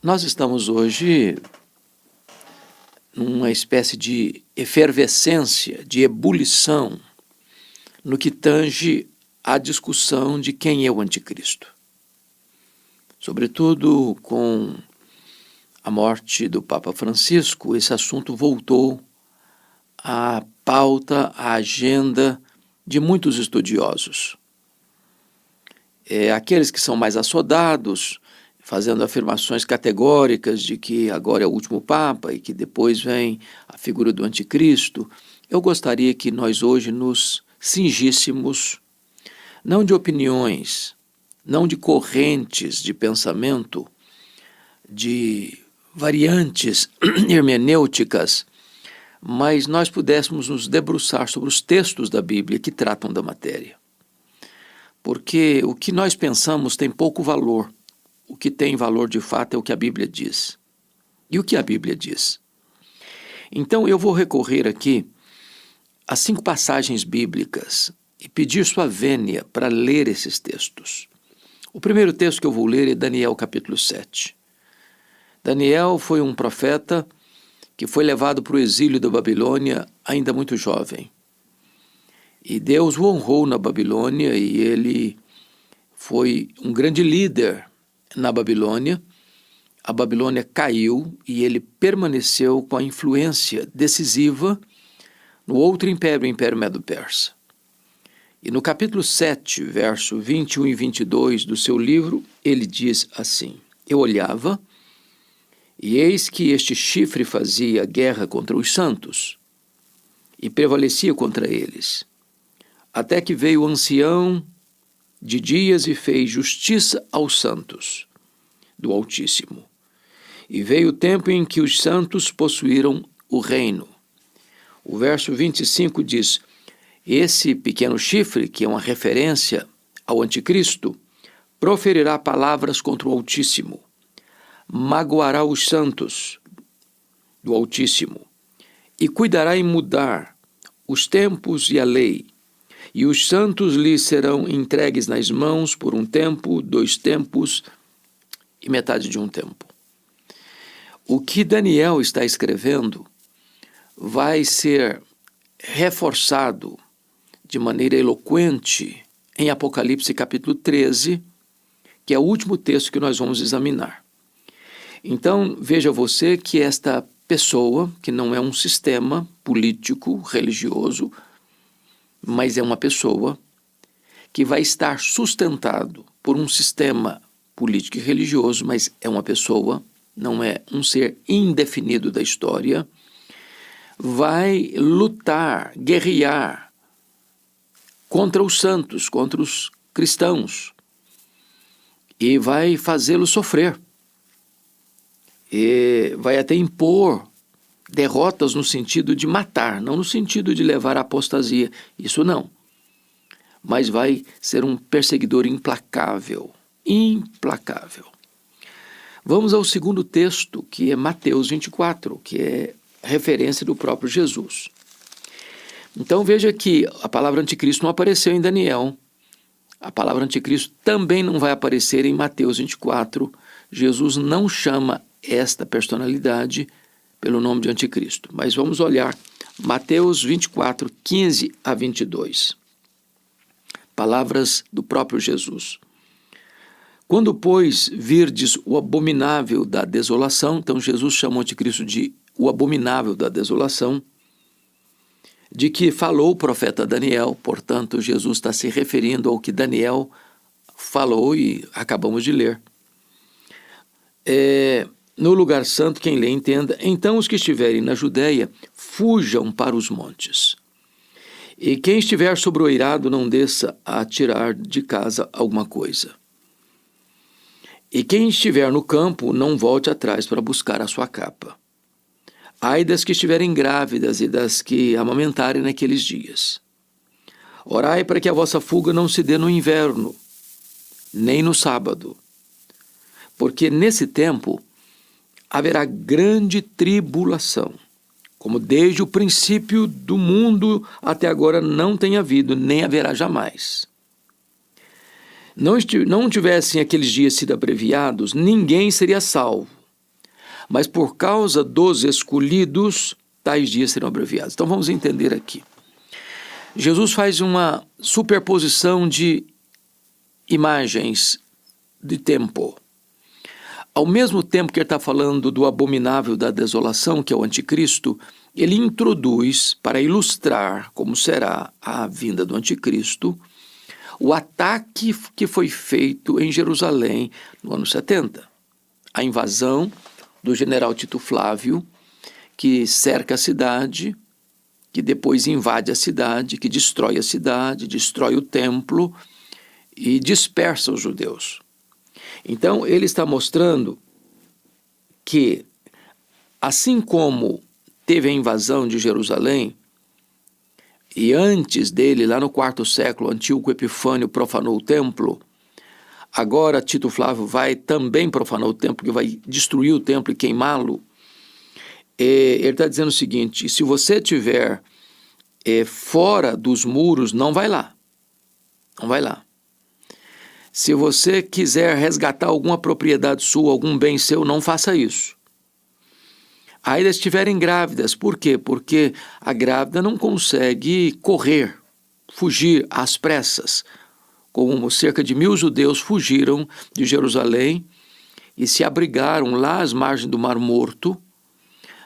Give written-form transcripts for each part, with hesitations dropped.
Nós estamos hoje numa espécie de efervescência, de ebulição, no que tange à discussão de quem é o anticristo. Sobretudo com a morte do Papa Francisco, esse assunto voltou à pauta, à agenda de muitos estudiosos. Aqueles que são mais assodados, fazendo afirmações categóricas de que agora é o último Papa e que depois vem a figura do anticristo. Eu gostaria que nós hoje nos cingíssemos, não de opiniões, não de correntes de pensamento, de variantes hermenêuticas, mas nós pudéssemos nos debruçar sobre os textos da Bíblia que tratam da matéria. Porque o que nós pensamos tem pouco valor. O que tem valor de fato é o que a Bíblia diz. E o que a Bíblia diz? Então eu vou recorrer aqui a 5 passagens bíblicas e pedir sua vênia para ler esses textos. O primeiro texto que eu vou ler é Daniel capítulo 7. Daniel foi um profeta que foi levado para o exílio da Babilônia ainda muito jovem. E Deus o honrou na Babilônia e ele foi um grande líder na Babilônia. A Babilônia caiu e ele permaneceu com a influência decisiva no outro império, o Império Medo-Persa. E no capítulo 7, verso 21 e 22 do seu livro, ele diz assim: Eu olhava, e eis que este chifre fazia guerra contra os santos, e prevalecia contra eles, até que veio o ancião de dias e fez justiça aos santos do Altíssimo. E veio o tempo em que os santos possuíram o reino. O verso 25 diz: Esse pequeno chifre, que é uma referência ao anticristo, proferirá palavras contra o Altíssimo, magoará os santos do Altíssimo, e cuidará em mudar os tempos e a lei, e os santos lhe serão entregues nas mãos por um tempo, 2 tempos e metade de um tempo. O que Daniel está escrevendo vai ser reforçado de maneira eloquente em Apocalipse capítulo 13, que é o último texto que nós vamos examinar. Então, veja você que esta pessoa, que não é um sistema político, religioso, mas é uma pessoa que vai estar sustentado por um sistema político e religioso, mas é uma pessoa, não é um ser indefinido da história, vai lutar, guerrear contra os santos, contra os cristãos, e vai fazê-los sofrer, e vai até impor derrotas no sentido de matar, não no sentido de levar à apostasia, isso não. Mas vai ser um perseguidor implacável, implacável. Vamos ao segundo texto, que é Mateus 24, que é referência do próprio Jesus. Então veja que a palavra anticristo não apareceu em Daniel. A palavra anticristo também não vai aparecer em Mateus 24. Jesus não chama esta personalidade pelo nome de anticristo. Mas vamos olhar Mateus 24, 15 a 22. Palavras do próprio Jesus. Quando, pois, virdes o abominável da desolação, então Jesus chamou o anticristo de o abominável da desolação, de que falou o profeta Daniel, portanto, Jesus está se referindo ao que Daniel falou e acabamos de ler. No lugar santo, quem lê entenda, então os que estiverem na Judéia, fujam para os montes. E quem estiver sobre o eirado, não desça a tirar de casa alguma coisa. E quem estiver no campo, não volte atrás para buscar a sua capa. Ai das que estiverem grávidas e das que amamentarem naqueles dias. Orai para que a vossa fuga não se dê no inverno, nem no sábado, porque nesse tempo haverá grande tribulação, como desde o princípio do mundo até agora não tem havido, nem haverá jamais. Não tivessem aqueles dias sido abreviados, ninguém seria salvo, mas por causa dos escolhidos, tais dias serão abreviados. Então vamos entender aqui. Jesus faz uma superposição de imagens de tempo. Ao mesmo tempo que ele está falando do abominável da desolação, que é o anticristo, ele introduz, para ilustrar como será a vinda do anticristo, o ataque que foi feito em Jerusalém no ano 70. A invasão do general Tito Flávio, que cerca a cidade, que depois invade a cidade, que destrói a cidade, destrói o templo e dispersa os judeus. Então, ele está mostrando que, assim como teve a invasão de Jerusalém, e antes dele, lá no quarto século, Antíoco Epifânio profanou o templo, agora Tito Flávio vai também profanar o templo, que vai destruir o templo e queimá-lo. Ele está dizendo o seguinte: se você estiver fora dos muros, não vai lá. Não vai lá. Se você quiser resgatar alguma propriedade sua, algum bem seu, não faça isso. Ainda estiverem grávidas, por quê? Porque a grávida não consegue correr, fugir às pressas, como cerca de 1.000 judeus fugiram de Jerusalém e se abrigaram lá às margens do Mar Morto,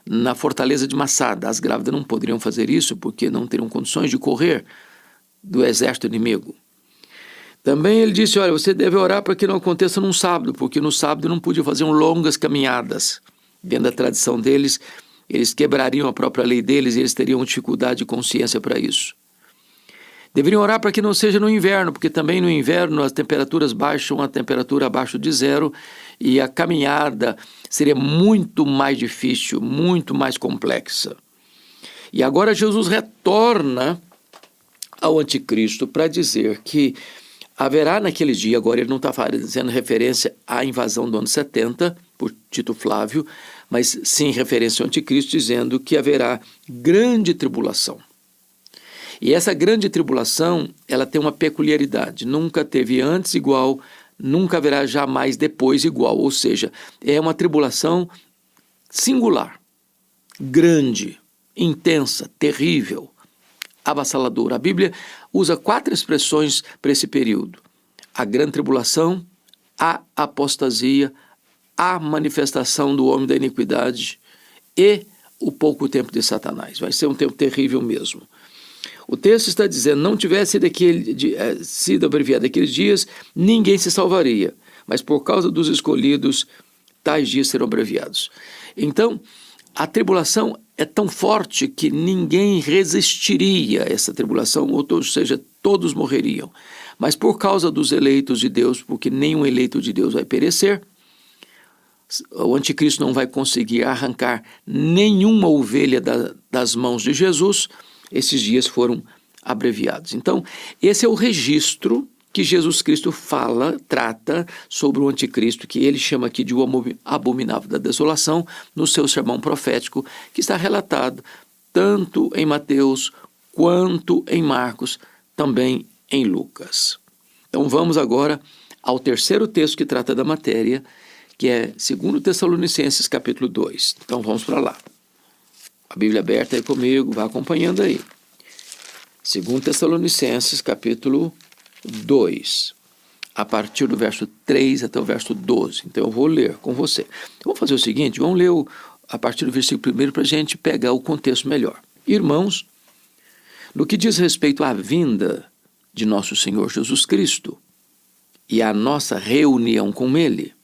na fortaleza de Massada. As grávidas não poderiam fazer isso porque não teriam condições de correr do exército inimigo. Também ele disse: olha, você deve orar para que não aconteça num sábado, porque no sábado não podia fazer longas caminhadas. Dentro da tradição deles, eles quebrariam a própria lei deles e eles teriam dificuldade de consciência para isso. Deveriam orar para que não seja no inverno, porque também no inverno as temperaturas baixam a temperatura abaixo de zero e a caminhada seria muito mais difícil, muito mais complexa. E agora Jesus retorna ao anticristo para dizer que haverá naquele dia, agora ele não está fazendo referência à invasão do ano 70, por Tito Flávio, mas sim referência ao anticristo, dizendo que haverá grande tribulação. E essa grande tribulação, ela tem uma peculiaridade: nunca teve antes igual, nunca haverá jamais depois igual, ou seja, é uma tribulação singular, grande, intensa, terrível, avassaladora. A Bíblia usa 4 expressões para esse período: a grande tribulação, a apostasia, a manifestação do homem da iniquidade e o pouco tempo de Satanás. Vai ser um tempo terrível mesmo. O texto está dizendo: não tivesse sido abreviado aqueles dias, ninguém se salvaria, mas por causa dos escolhidos, tais dias serão abreviados. Então, a tribulação é tão forte que ninguém resistiria a essa tribulação, ou seja, todos morreriam. Mas por causa dos eleitos de Deus, porque nenhum eleito de Deus vai perecer, o anticristo não vai conseguir arrancar nenhuma ovelha das mãos de Jesus, esses dias foram abreviados. Então, esse é o registro que Jesus Cristo trata sobre o anticristo, que ele chama aqui de o abominável da desolação, no seu sermão profético, que está relatado tanto em Mateus quanto em Marcos, também em Lucas. Então vamos agora ao terceiro texto que trata da matéria, que é 2 Tessalonicenses capítulo 2. Então vamos para lá. A Bíblia aberta aí comigo, vá acompanhando aí. 2 Tessalonicenses capítulo 2, a partir do verso 3 até o verso 12. Então eu vou ler com você. Vamos fazer o seguinte, vamos ler a partir do versículo 1 para a gente pegar o contexto melhor. Irmãos, no que diz respeito à vinda de nosso Senhor Jesus Cristo e à nossa reunião com Ele,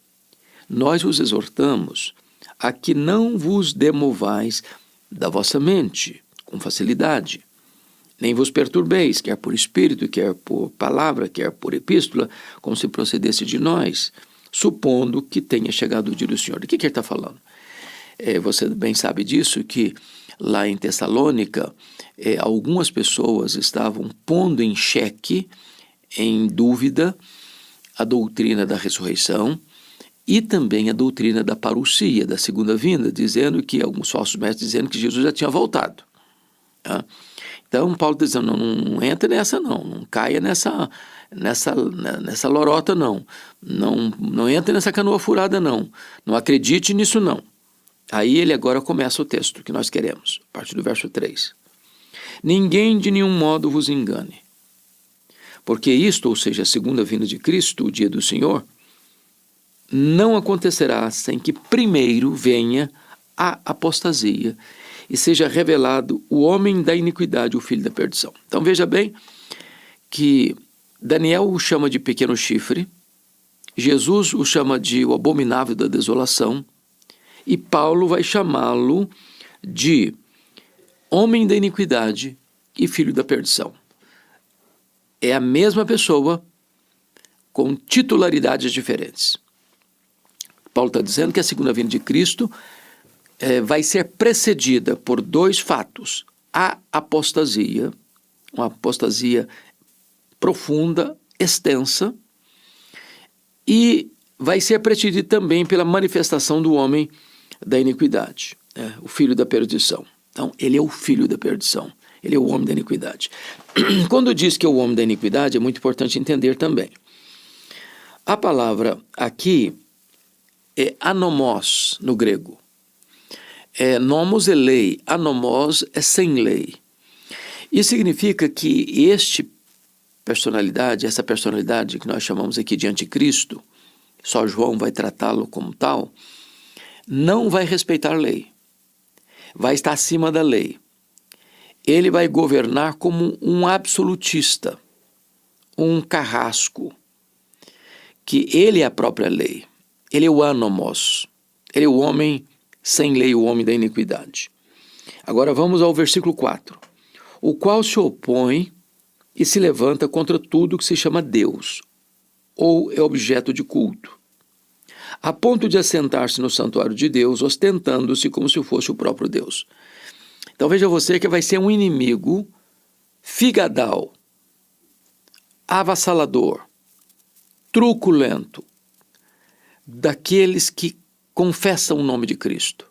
nós vos exortamos a que não vos demovais da vossa mente com facilidade, nem vos perturbeis, quer por espírito, quer por palavra, quer por epístola, como se procedesse de nós, supondo que tenha chegado o dia do Senhor. De que ele está falando? Você bem sabe disso, que lá em Tessalônica, algumas pessoas estavam pondo em xeque, em dúvida, a doutrina da ressurreição e também a doutrina da parousia, da segunda vinda, dizendo que, alguns falsos mestres dizendo que Jesus já tinha voltado. Tá? Então, Paulo está dizendo: não entra nessa não caia nessa lorota não entra nessa canoa furada não acredite nisso não. Aí ele agora começa o texto que nós queremos, a partir do verso 3. Ninguém de nenhum modo vos engane, porque isto, ou seja, a segunda vinda de Cristo, o dia do Senhor, não acontecerá sem que primeiro venha a apostasia e seja revelado o homem da iniquidade, o filho da perdição. Então veja bem que Daniel o chama de pequeno chifre, Jesus o chama de o abominável da desolação, e Paulo vai chamá-lo de homem da iniquidade e filho da perdição. É a mesma pessoa com titularidades diferentes. Paulo está dizendo que a segunda vinda de Cristo vai ser precedida por dois fatos. A apostasia, uma apostasia profunda, extensa, e vai ser precedida também pela manifestação do homem da iniquidade, o filho da perdição. Então, ele é o filho da perdição, ele é o homem da iniquidade. Quando diz que é o homem da iniquidade, é muito importante entender também. A palavra aqui é anomos no grego. Nomos é lei, anomos é sem lei. Isso significa que essa personalidade que nós chamamos aqui de anticristo, só João vai tratá-lo como tal, não vai respeitar a lei, vai estar acima da lei. Ele vai governar como um absolutista, um carrasco, que ele é a própria lei. Ele é o anomos, ele é o homem sem lei, o homem da iniquidade. Agora vamos ao versículo 4. O qual se opõe e se levanta contra tudo que se chama Deus, ou é objeto de culto, a ponto de assentar-se no santuário de Deus, ostentando-se como se fosse o próprio Deus. Então veja você que vai ser um inimigo figadal, avassalador, truculento, daqueles que confessam o nome de Cristo.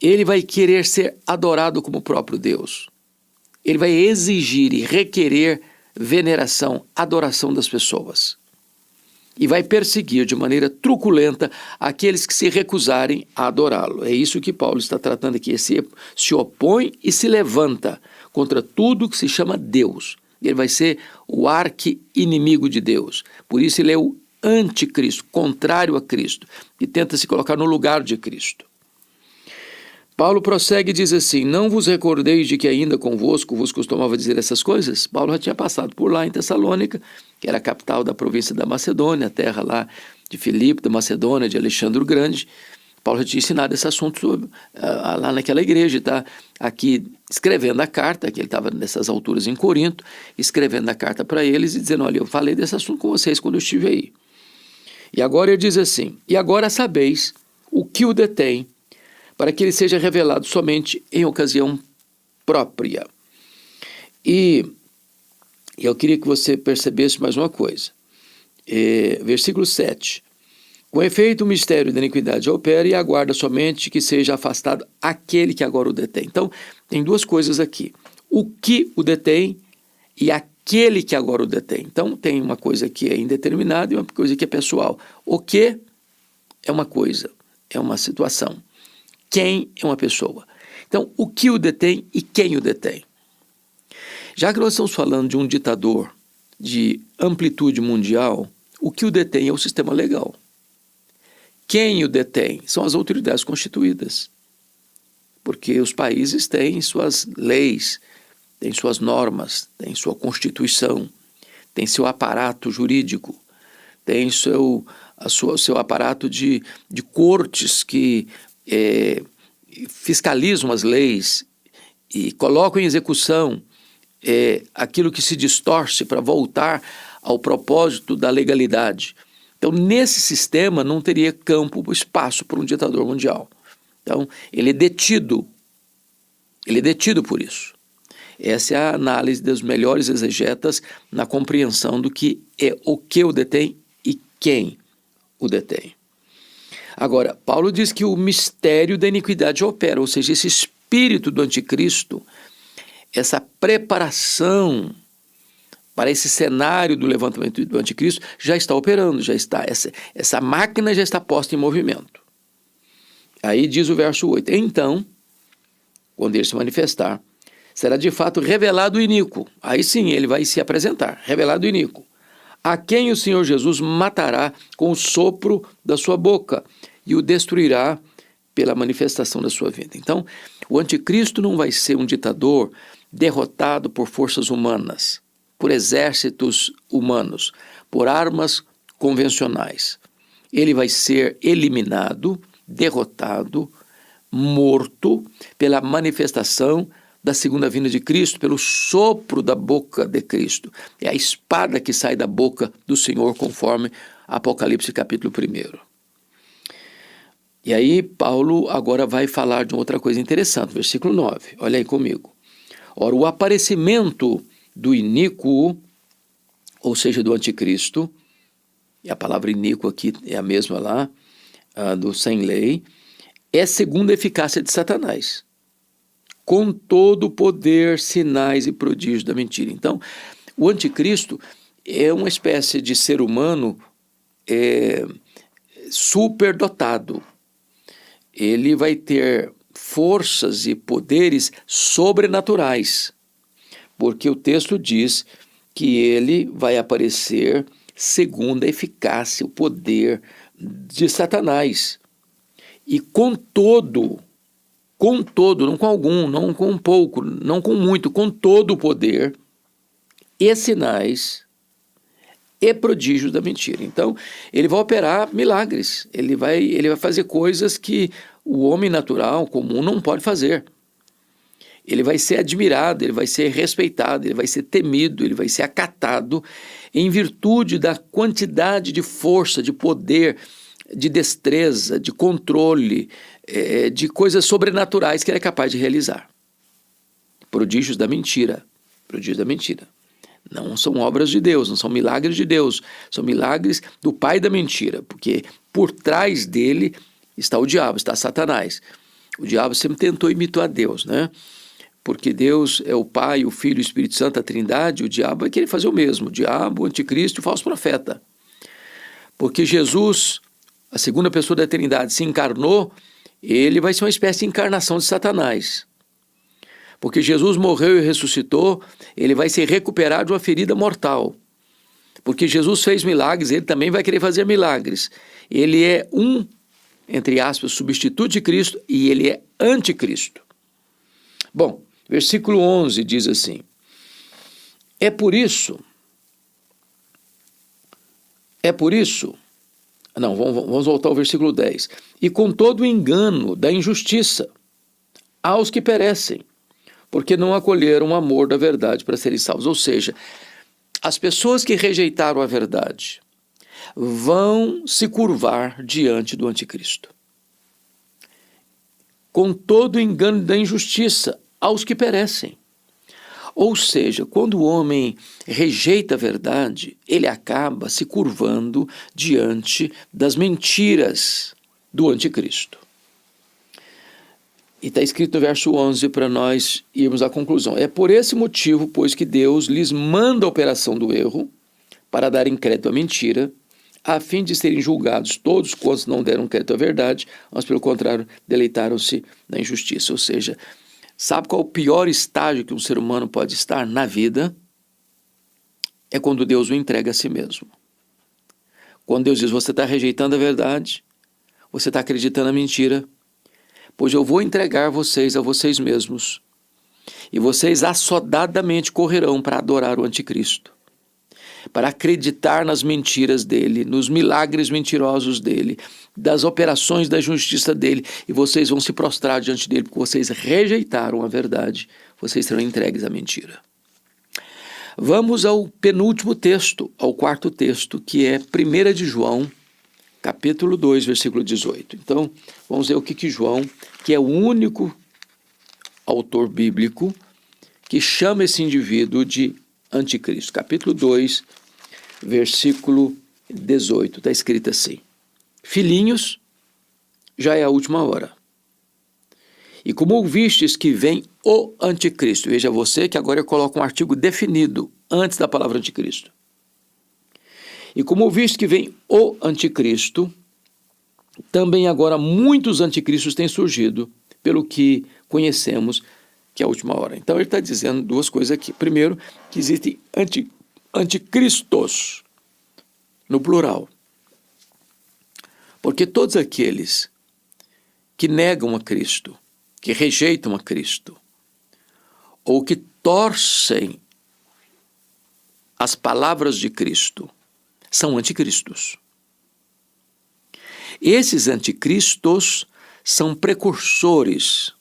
Ele vai querer ser adorado como o próprio Deus. Ele vai exigir e requerer veneração, adoração das pessoas. E vai perseguir de maneira truculenta aqueles que se recusarem a adorá-lo. É isso que Paulo está tratando aqui. Se opõe e se levanta contra tudo que se chama Deus. Ele vai ser o arqui-inimigo de Deus. Por isso ele é o anticristo, contrário a Cristo, e tenta se colocar no lugar de Cristo. Paulo prossegue e diz assim: não vos recordeis de que ainda convosco vos costumava dizer essas coisas? Paulo já tinha passado por lá em Tessalônica, que era a capital da província da Macedônia, a terra lá de Filipe, da Macedônia, de Alexandre o Grande. Paulo já tinha ensinado esse assunto lá naquela igreja, está aqui escrevendo a carta, que ele estava nessas alturas em Corinto, escrevendo a carta para eles e dizendo: olha, eu falei desse assunto com vocês quando eu estive aí. E agora ele diz assim: e agora sabeis o que o detém, para que ele seja revelado somente em ocasião própria. E eu queria que você percebesse mais uma coisa. Versículo 7. Com efeito, o mistério da iniquidade opera e aguarda somente que seja afastado aquele que agora o detém. Então, tem duas coisas aqui. O que o detém e aquele que agora o detém. Então, tem uma coisa que é indeterminada e uma coisa que é pessoal. O que é uma coisa, é uma situação. Quem é uma pessoa. Então, o que o detém e quem o detém. Já que nós estamos falando de um ditador de amplitude mundial, o que o detém é o sistema legal. Quem o detém são as autoridades constituídas, porque os países têm suas leis, têm suas normas, têm sua constituição, têm seu aparato jurídico, têm seu aparato de cortes que fiscalizam as leis e colocam em execução aquilo que se distorce para voltar ao propósito da legalidade. Então, nesse sistema, não teria campo, espaço para um ditador mundial. Então, ele é detido por isso. Essa é a análise dos melhores exegetas na compreensão do que é o que o detém e quem o detém. Agora, Paulo diz que o mistério da iniquidade opera, ou seja, esse espírito do anticristo, essa preparação para esse cenário do levantamento do anticristo já está operando, essa máquina já está posta em movimento. Aí diz o verso 8: então, quando ele se manifestar, será de fato revelado o iníquo. Aí sim ele vai se apresentar, revelado o iníquo, a quem o Senhor Jesus matará com o sopro da sua boca e o destruirá pela manifestação da sua vida. Então, o anticristo não vai ser um ditador derrotado por forças humanas, por exércitos humanos, por armas convencionais. Ele vai ser eliminado, derrotado, morto pela manifestação da segunda vinda de Cristo, pelo sopro da boca de Cristo. É a espada que sai da boca do Senhor, conforme Apocalipse capítulo 1. E aí Paulo agora vai falar de outra coisa interessante, versículo 9. Olha aí comigo. Ora, o aparecimento do iníquo, ou seja, do anticristo, e a palavra iníquo aqui é a mesma lá, do sem lei, é segundo a eficácia de Satanás, com todo o poder, sinais e prodígios da mentira. Então, o anticristo é uma espécie de ser humano superdotado. Ele vai ter forças e poderes sobrenaturais, porque o texto diz que ele vai aparecer segundo a eficácia, o poder de Satanás. E com todo, não com algum, não com pouco, não com muito, com todo o poder e sinais e prodígios da mentira. Então, ele vai operar milagres, ele vai fazer coisas que o homem natural, comum, não pode fazer. Ele vai ser admirado, ele vai ser respeitado, ele vai ser temido, ele vai ser acatado em virtude da quantidade de força, de poder, de destreza, de controle, de coisas sobrenaturais que ele é capaz de realizar. Prodígios da mentira. Prodígios da mentira. Não são obras de Deus, não são milagres de Deus, são milagres do pai da mentira, porque por trás dele está o diabo, está Satanás. O diabo sempre tentou imitar a Deus, né? Porque Deus é o Pai, o Filho e o Espírito Santo, a Trindade, o diabo vai querer fazer o mesmo, o diabo, o anticristo e o falso profeta. Porque Jesus, a segunda pessoa da Trindade, se encarnou, ele vai ser uma espécie de encarnação de Satanás. Porque Jesus morreu e ressuscitou, ele vai se recuperar de uma ferida mortal. Porque Jesus fez milagres, ele também vai querer fazer milagres. Ele é entre aspas, substituto de Cristo e ele é anticristo. Bom, versículo 11 diz assim: É por isso, não, vamos voltar ao versículo 10. E com todo o engano da injustiça aos que perecem, porque não acolheram o amor da verdade para serem salvos. Ou seja, as pessoas que rejeitaram a verdade vão se curvar diante do anticristo. Com todo o engano da injustiça aos que perecem. Ou seja, quando o homem rejeita a verdade, ele acaba se curvando diante das mentiras do anticristo. E está escrito no verso 11 para nós irmos à conclusão. É por esse motivo, pois, que Deus lhes manda a operação do erro para darem crédito à mentira, a fim de serem julgados todos quantos não deram crédito à verdade, mas pelo contrário deleitaram-se na injustiça. Ou seja, sabe qual é o pior estágio que um ser humano pode estar na vida? É quando Deus o entrega a si mesmo. Quando Deus diz, você está rejeitando a verdade, você está acreditando na mentira, pois eu vou entregar vocês a vocês mesmos, e vocês assodadamente correrão para adorar o anticristo, para acreditar nas mentiras dele, nos milagres mentirosos dele, das operações da justiça dele, e vocês vão se prostrar diante dele, porque vocês rejeitaram a verdade, vocês serão entregues à mentira. Vamos ao penúltimo texto, ao quarto texto, que é 1 de João, capítulo 2, versículo 18. Então, vamos ver o que João, que é o único autor bíblico que chama esse indivíduo de anticristo. Capítulo 2, versículo 18, está escrito assim: Filhinhos, já é a última hora. E como ouvistes que vem o anticristo, veja você que agora eu coloco um artigo definido antes da palavra anticristo. E como ouvistes que vem o anticristo, também agora muitos anticristos têm surgido, pelo que conhecemos que é a última hora. Então ele está dizendo duas coisas aqui. Primeiro, que existem anticristos, no plural. Porque todos aqueles que negam a Cristo, que rejeitam a Cristo, ou que torcem as palavras de Cristo, são anticristos. Esses anticristos são precursores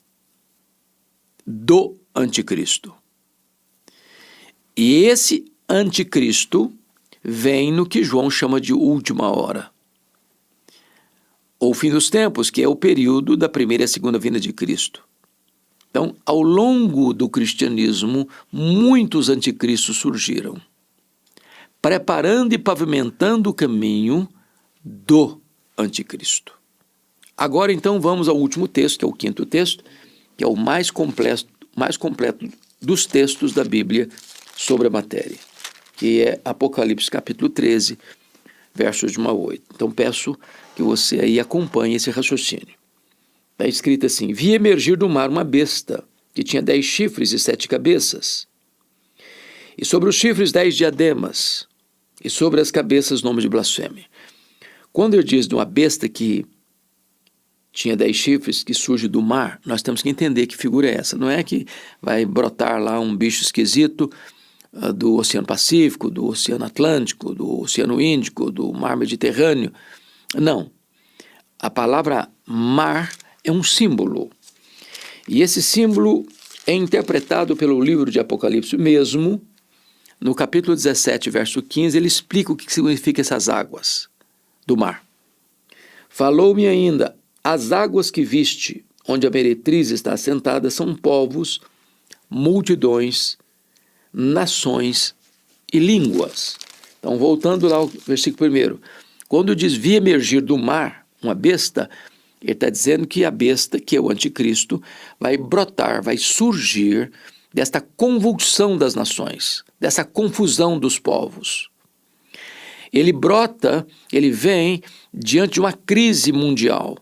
do anticristo. E esse anticristo vem no que João chama de última hora, ou fim dos tempos, que é o período da primeira e segunda vinda de Cristo. Então, ao longo do cristianismo, muitos anticristos surgiram, preparando e pavimentando o caminho do anticristo. Agora, então, vamos ao último texto, que é o quinto texto, que é o mais completo dos textos da Bíblia sobre a matéria, que é Apocalipse capítulo 13, versos de 1 a 8. Então, peço que você aí acompanhe esse raciocínio. Está escrito assim: vi emergir do mar uma besta, que tinha 10 chifres e 7 cabeças, e sobre os chifres 10 diademas, e sobre as cabeças nome de blasfêmia. Quando ele diz de uma besta que tinha 10 chifres, que surge do mar, nós temos que entender que figura é essa. Não é que vai brotar lá um bicho esquisito do Oceano Pacífico, do Oceano Atlântico, do Oceano Índico, do Mar Mediterrâneo. Não. A palavra mar é um símbolo. E esse símbolo é interpretado pelo livro de Apocalipse mesmo. No capítulo 17, verso 15, ele explica o que significa essas águas do mar. Falou-me ainda: as águas que viste, onde a meretriz está assentada, são povos, multidões, nações e línguas. Então, voltando lá ao versículo 1. Quando diz vi emergir do mar uma besta, ele está dizendo que a besta, que é o anticristo, vai brotar, vai surgir desta convulsão das nações, dessa confusão dos povos. Ele brota, ele vem diante de uma crise mundial,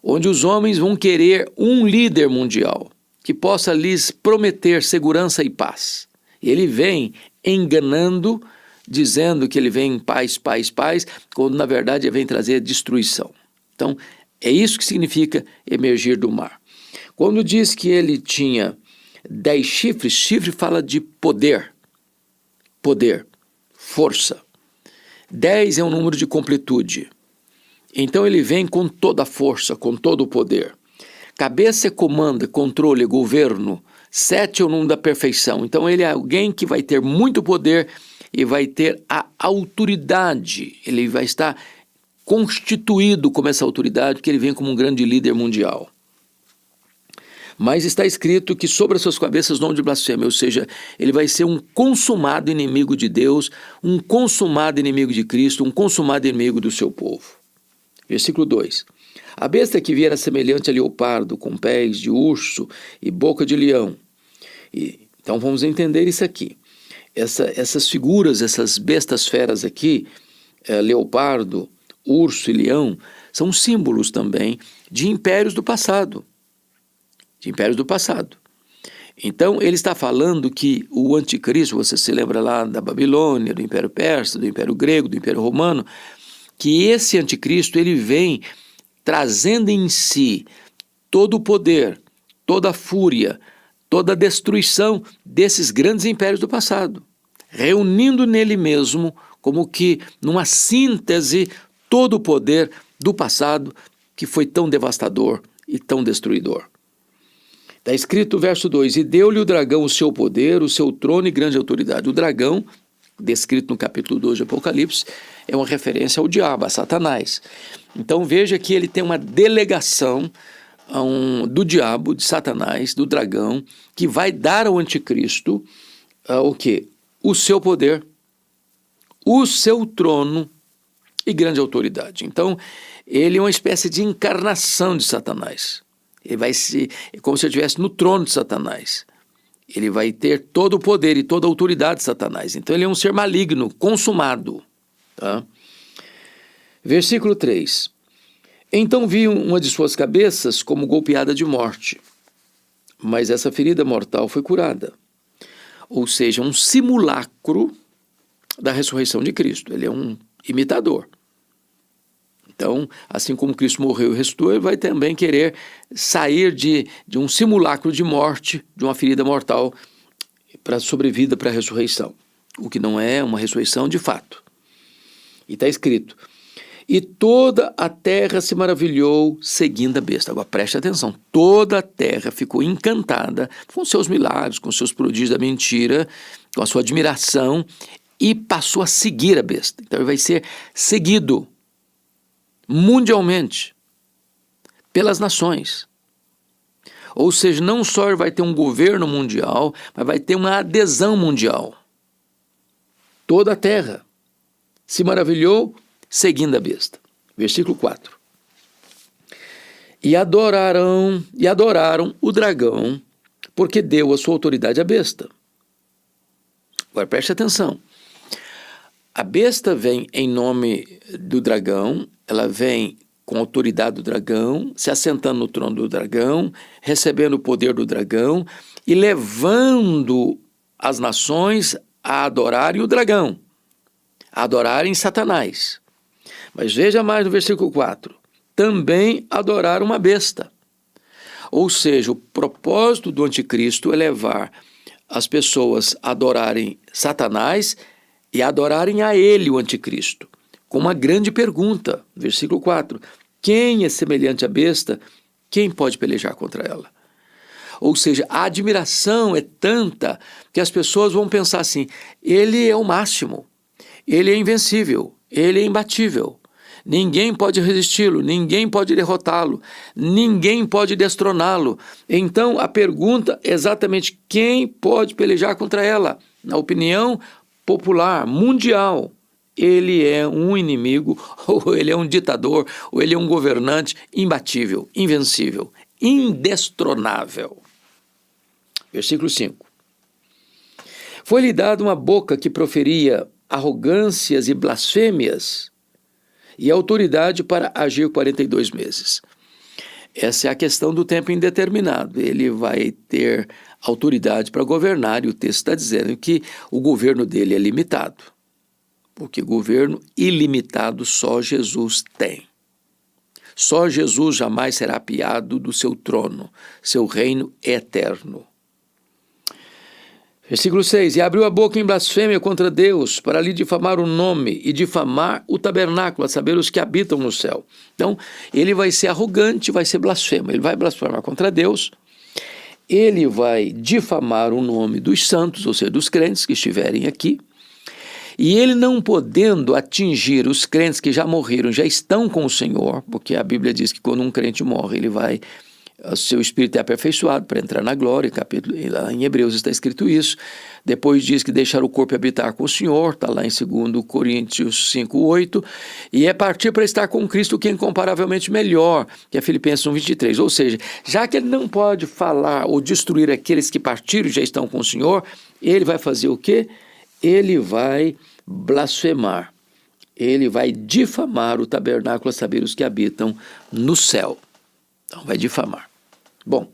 onde os homens vão querer um líder mundial que possa lhes prometer segurança e paz. E ele vem enganando, dizendo que ele vem em paz, paz, paz, quando na verdade ele vem trazer destruição. Então, é isso que significa emergir do mar. Quando diz que ele tinha 10 chifres, chifre fala de poder, força. 10 é um número de completude. Então ele vem com toda a força, com todo o poder. Cabeça é comando, controle, governo. 7 é o número da perfeição. Então ele é alguém que vai ter muito poder e vai ter a autoridade. Ele vai estar constituído como essa autoridade, porque ele vem como um grande líder mundial. Mas está escrito que sobre as suas cabeças nome de blasfêmia, ou seja, ele vai ser um consumado inimigo de Deus, um consumado inimigo de Cristo, um consumado inimigo do seu povo. Versículo 2. A besta que viera semelhante a leopardo, com pés de urso e boca de leão. Então vamos entender isso aqui. Essas figuras, essas bestas feras aqui, leopardo, urso e leão, são símbolos também de impérios do passado. Então ele está falando que o anticristo, você se lembra lá da Babilônia, do Império Persa, do Império Grego, do Império Romano, que esse anticristo ele vem trazendo em si todo o poder, toda a fúria, toda a destruição desses grandes impérios do passado, reunindo nele mesmo, como que numa síntese, todo o poder do passado que foi tão devastador e tão destruidor. Está escrito o verso 2, e deu-lhe o dragão o seu poder, o seu trono e grande autoridade. O dragão, descrito no capítulo 2 de Apocalipse, é uma referência ao diabo, a Satanás. Então veja que ele tem uma delegação do diabo, de Satanás, do dragão, que vai dar ao anticristo o quê? O seu poder, o seu trono e grande autoridade. Então ele é uma espécie de encarnação de Satanás. Ele vai ser como se ele estivesse no trono de Satanás. Ele vai ter todo o poder e toda a autoridade de Satanás. Então ele é um ser maligno, consumado. Tá? Versículo 3. Então vi uma de suas cabeças como golpeada de morte, mas essa ferida mortal foi curada. Ou seja, um simulacro da ressurreição de Cristo. Ele é um imitador. Então, assim como Cristo morreu e ressuscitou, ele vai também querer sair de um simulacro de morte, de uma ferida mortal, para a sobrevida, para a ressurreição. O que não é uma ressurreição de fato. E está escrito: e toda a terra se maravilhou seguindo a besta. Agora preste atenção, toda a terra ficou encantada com seus milagres, com seus prodígios da mentira, com a sua admiração, e passou a seguir a besta. Então ele vai ser seguido mundialmente pelas nações. Ou seja, não só ele vai ter um governo mundial, mas vai ter uma adesão mundial. Toda a terra se maravilhou seguindo a besta. Versículo 4. E adoraram o dragão, porque deu a sua autoridade à besta. Agora preste atenção. A besta vem em nome do dragão, ela vem com a autoridade do dragão, se assentando no trono do dragão, recebendo o poder do dragão e levando as nações a adorarem o dragão, a adorarem Satanás. Mas veja mais no versículo 4. Também adoraram uma besta. Ou seja, o propósito do anticristo é levar as pessoas a adorarem Satanás e a adorarem a ele, o anticristo, com uma grande pergunta. Versículo 4. Quem é semelhante à besta? Quem pode pelejar contra ela? Ou seja, a admiração é tanta que as pessoas vão pensar assim: ele é o máximo, ele é invencível, ele é imbatível. Ninguém pode resisti-lo, ninguém pode derrotá-lo, ninguém pode destroná-lo. Então a pergunta é exatamente quem pode pelejar contra ela? Na opinião popular, mundial, ele é um inimigo, ou ele é um ditador, ou ele é um governante imbatível, invencível, indestronável. Versículo 5. Foi-lhe dada uma boca que proferia arrogâncias e blasfêmias, e autoridade para agir 42 meses. Essa é a questão do tempo indeterminado. Ele vai ter autoridade para governar, e o texto está dizendo que o governo dele é limitado, porque governo ilimitado só Jesus tem. Só Jesus jamais será apiado do seu trono, seu reino é eterno. Versículo 6. E abriu a boca em blasfêmia contra Deus, para lhe difamar o nome e difamar o tabernáculo, a saber, os que habitam no céu. Então, ele vai ser arrogante, vai ser blasfemo. Ele vai blasfemar contra Deus, ele vai difamar o nome dos santos, ou seja, dos crentes que estiverem aqui, e ele não podendo atingir os crentes que já morreram, já estão com o Senhor, porque a Bíblia diz que quando um crente morre, ele vai... o seu espírito é aperfeiçoado para entrar na glória, lá em Hebreus está escrito isso. Depois diz que deixar o corpo habitar com o Senhor, está lá em 2 Coríntios 5:8, e é partir para estar com Cristo, que é incomparavelmente melhor, que é Filipenses 1:23. Ou seja, já que ele não pode falar ou destruir aqueles que partiram e já estão com o Senhor, ele vai fazer o quê? Ele vai blasfemar, ele vai difamar o tabernáculo, a saber, os que habitam no céu. Então vai difamar. Bom,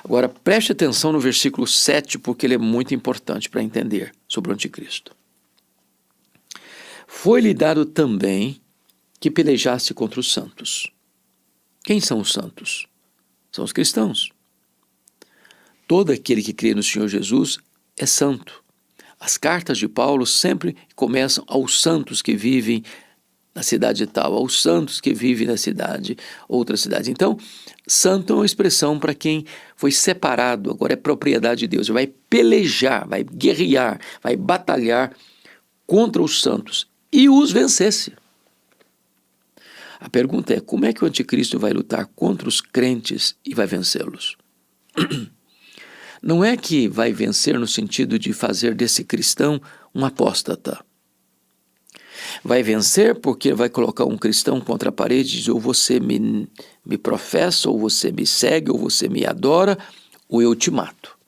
agora preste atenção no versículo 7, porque ele é muito importante para entender sobre o anticristo. Foi-lhe dado também que pelejasse contra os santos. Quem são os santos? São os cristãos. Todo aquele que crê no Senhor Jesus é santo. As cartas de Paulo sempre começam aos santos que vivem na cidade tal, aos santos que vivem na cidade, outra cidade. Então, santo é uma expressão para quem foi separado, agora é propriedade de Deus. Vai pelejar, vai guerrear, vai batalhar contra os santos e os vencesse. A pergunta é, como é que o anticristo vai lutar contra os crentes e vai vencê-los? Não é que vai vencer no sentido de fazer desse cristão um apóstata. Vai vencer porque vai colocar um cristão contra a parede e diz, ou você me professa, ou você me segue, ou você me adora, ou eu te mato.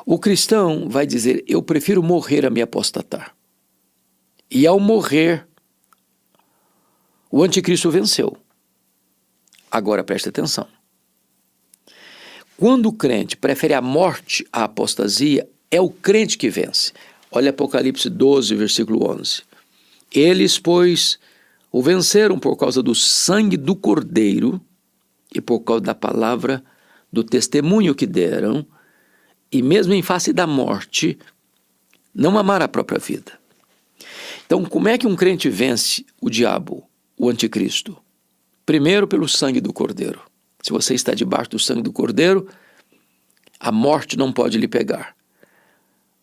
O cristão vai dizer, eu prefiro morrer a me apostatar. E ao morrer, O anticristo venceu. Agora preste atenção. Quando o crente prefere a morte à apostasia, é o crente que vence. Olha Apocalipse 12, versículo 11. Eles, pois, o venceram por causa do sangue do Cordeiro e por causa da palavra do testemunho que deram, e mesmo em face da morte, não amaram a própria vida. Então, como é que um crente vence o diabo, o anticristo? Primeiro, pelo sangue do Cordeiro. Se você está debaixo do sangue do Cordeiro, a morte não pode lhe pegar.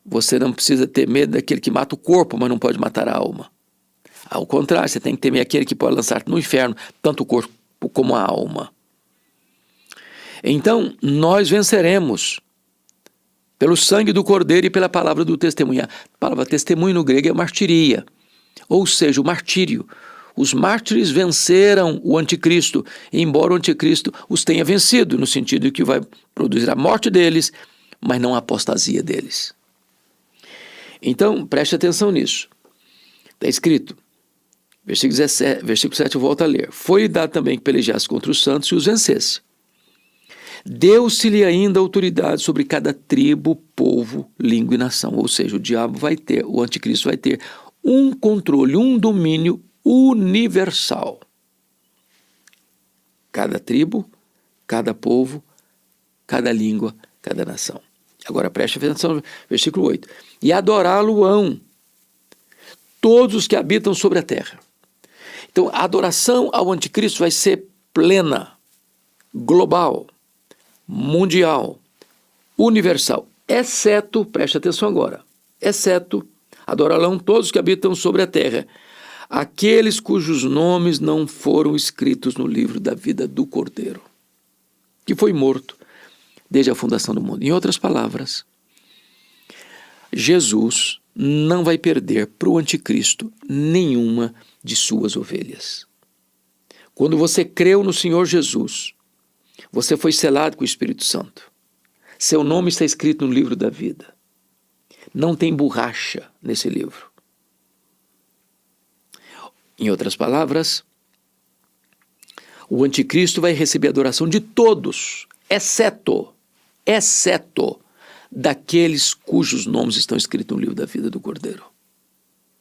Você não precisa ter medo daquele que mata o corpo, mas não pode matar a alma. Ao contrário, você tem que temer aquele que pode lançar no inferno, tanto o corpo como a alma. Então, nós venceremos pelo sangue do Cordeiro e pela palavra do testemunho. A palavra testemunho no grego é martiria, ou seja, o martírio. Os mártires venceram o anticristo, embora o anticristo os tenha vencido, no sentido de que vai produzir a morte deles, mas não a apostasia deles. Então, preste atenção nisso. Está escrito, versículo 7 eu volto a ler. Foi-lhe dado também que pelejasse contra os santos e os vencesse. Deu-se-lhe ainda autoridade sobre cada tribo, povo, língua e nação. Ou seja, o anticristo vai ter um controle, um domínio universal. Cada tribo, cada povo, cada língua, cada nação. Agora preste atenção no versículo 8. E adorá-lo-ão todos os que habitam sobre a terra. Então, a adoração ao anticristo vai ser plena, global, mundial, universal, exceto, preste atenção agora, exceto, adorá-lo todos os que habitam sobre a terra, aqueles cujos nomes não foram escritos no livro da vida do Cordeiro, que foi morto desde a fundação do mundo. Em outras palavras, Jesus não vai perder para o anticristo nenhuma de suas ovelhas. Quando você creu no Senhor Jesus, você foi selado com o Espírito Santo. Seu nome está escrito no livro da vida. Não tem borracha nesse livro. Em outras palavras, o anticristo vai receber a adoração de todos, exceto daqueles cujos nomes estão escritos no livro da vida do Cordeiro.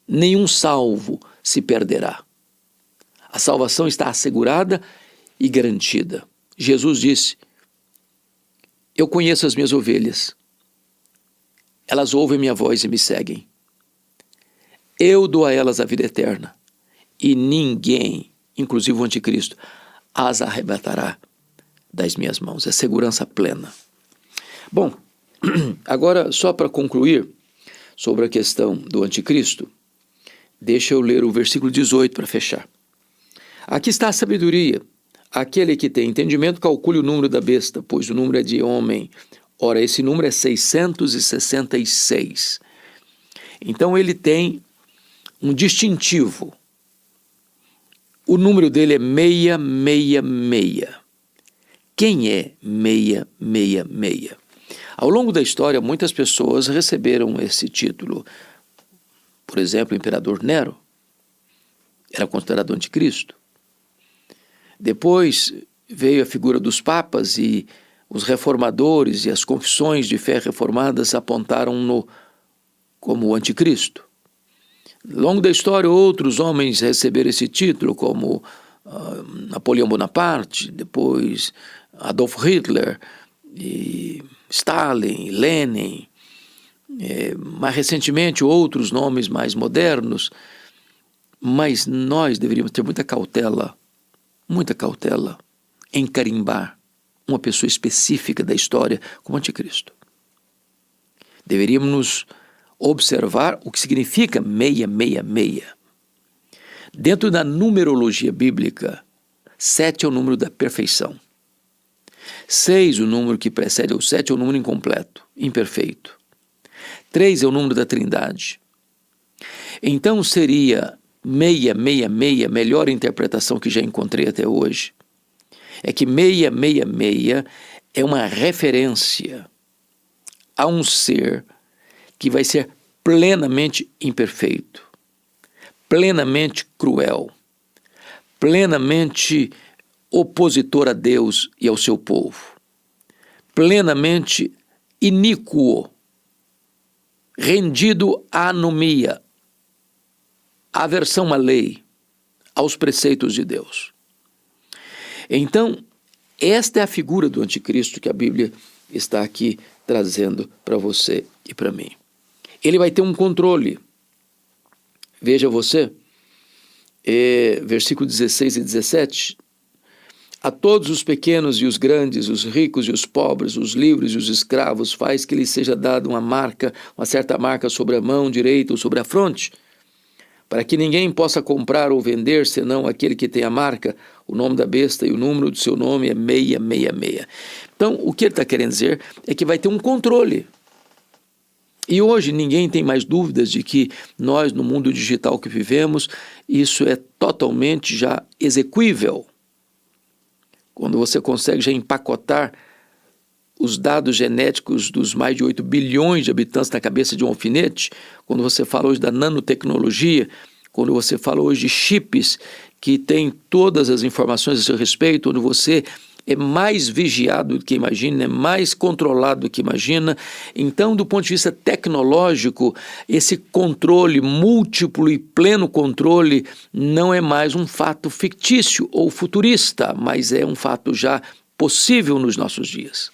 Nenhum salvo se perderá. A salvação está assegurada e garantida. Jesus disse, eu conheço as minhas ovelhas, elas ouvem minha voz e me seguem. Eu dou a elas a vida eterna e ninguém, inclusive o anticristo, as arrebatará das minhas mãos. É segurança plena. Bom, agora só para concluir sobre a questão do anticristo, deixa eu ler o versículo 18 para fechar. Aqui está a sabedoria. Aquele que tem entendimento, calcule o número da besta, pois o número é de homem. Ora, esse número é 666. Então ele tem um distintivo. O número dele é 666. Quem é 666? Ao longo da história, muitas pessoas receberam esse título. Por exemplo, o imperador Nero era considerado anticristo. Depois veio a figura dos papas e os reformadores e as confissões de fé reformadas apontaram-no como o anticristo. Ao longo da história, outros homens receberam esse título, como Napoleão Bonaparte, depois Adolf Hitler, e Stalin, Lenin, mais recentemente outros nomes mais modernos, mas nós deveríamos ter muita cautela em carimbar uma pessoa específica da história como anticristo. Deveríamos observar o que significa 666. Dentro da numerologia bíblica, 7 é o número da perfeição. 6, o número que precede o 7, é o número incompleto, imperfeito. 3 é o número da Trindade. Então seria 666, melhor interpretação que já encontrei até hoje, é que 666 é uma referência a um ser que vai ser plenamente imperfeito, plenamente cruel, plenamente opositor a Deus e ao seu povo, plenamente iníquo, rendido à anomia, à aversão à lei, aos preceitos de Deus. Então, esta é a figura do anticristo que a Bíblia está aqui trazendo para você e para mim. Ele vai ter um controle. Veja você, versículo 16 e 17, a todos os pequenos e os grandes, os ricos e os pobres, os livres e os escravos, faz que lhes seja dada uma marca, uma certa marca sobre a mão direita ou sobre a fronte, para que ninguém possa comprar ou vender, senão aquele que tem a marca, o nome da besta e o número do seu nome é 666. Então, o que ele está querendo dizer é que vai ter um controle. E hoje ninguém tem mais dúvidas de que nós, no mundo digital que vivemos, isso é totalmente já execuível. Quando você consegue já empacotar os dados genéticos dos mais de 8 bilhões de habitantes na cabeça de um alfinete, quando você fala hoje da nanotecnologia, quando você fala hoje de chips que têm todas as informações a seu respeito, onde você é mais vigiado do que imagina, é mais controlado do que imagina. Então, do ponto de vista tecnológico, esse controle múltiplo e pleno controle não é mais um fato fictício ou futurista, mas é um fato já possível nos nossos dias.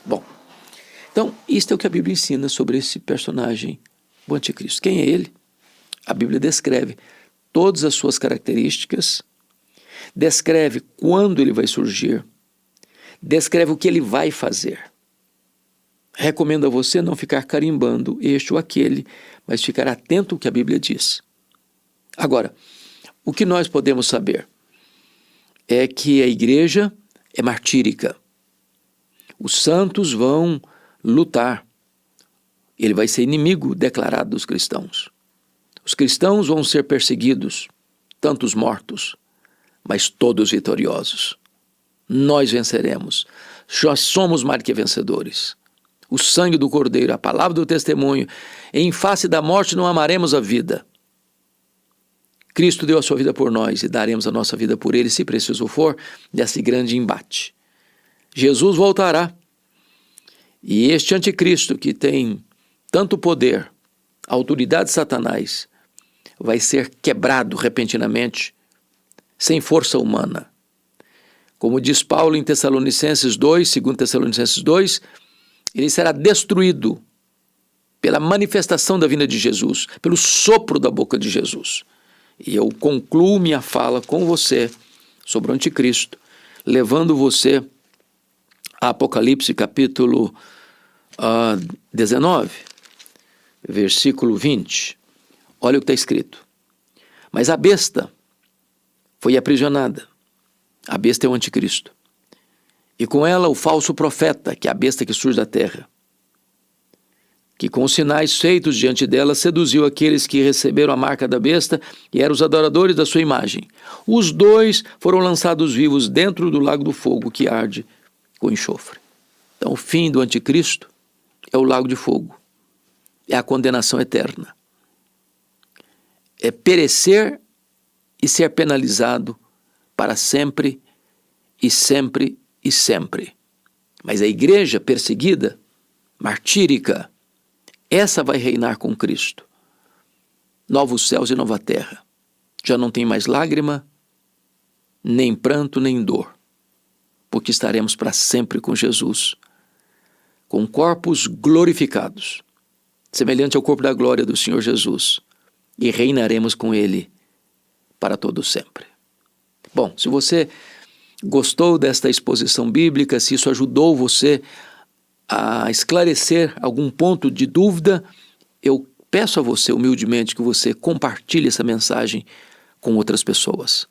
Bom, então, isto é o que a Bíblia ensina sobre esse personagem, o anticristo. Quem é ele? A Bíblia descreve todas as suas características, descreve quando ele vai surgir, descreve o que ele vai fazer. Recomendo a você não ficar carimbando este ou aquele, mas ficar atento ao que a Bíblia diz. Agora, o que nós podemos saber é que a igreja é martírica. Os santos vão lutar. Ele vai ser inimigo declarado dos cristãos. Os cristãos vão ser perseguidos, tantos mortos, mas todos vitoriosos. Nós venceremos. Nós somos mais que vencedores. O sangue do Cordeiro, a palavra do testemunho, em face da morte não amaremos a vida. Cristo deu a sua vida por nós e daremos a nossa vida por ele, se preciso for, nesse grande embate. Jesus voltará. E este anticristo que tem tanto poder, a autoridade de Satanás, vai ser quebrado repentinamente, sem força humana. Como diz Paulo em Tessalonicenses 2, 2 Tessalonicenses 2, ele será destruído pela manifestação da vinda de Jesus, pelo sopro da boca de Jesus. E eu concluo minha fala com você sobre o anticristo, levando você a Apocalipse capítulo 19, versículo 20. Olha o que está escrito. Mas a besta foi aprisionada. A besta é o anticristo. E com ela o falso profeta, que é a besta que surge da terra, que com os sinais feitos diante dela seduziu aqueles que receberam a marca da besta e eram os adoradores da sua imagem. Os dois foram lançados vivos dentro do lago do fogo que arde com enxofre. Então o fim do anticristo é o lago de fogo. É a condenação eterna. É perecer e ser penalizado para sempre e sempre e sempre. Mas a igreja perseguida, martírica, essa vai reinar com Cristo. Novos céus e nova terra. Já não tem mais lágrima, nem pranto, nem dor, porque estaremos para sempre com Jesus, com corpos glorificados, semelhante ao corpo da glória do Senhor Jesus, e reinaremos com Ele para todo sempre. Bom, se você gostou desta exposição bíblica, se isso ajudou você a esclarecer algum ponto de dúvida, eu peço a você humildemente que você compartilhe essa mensagem com outras pessoas.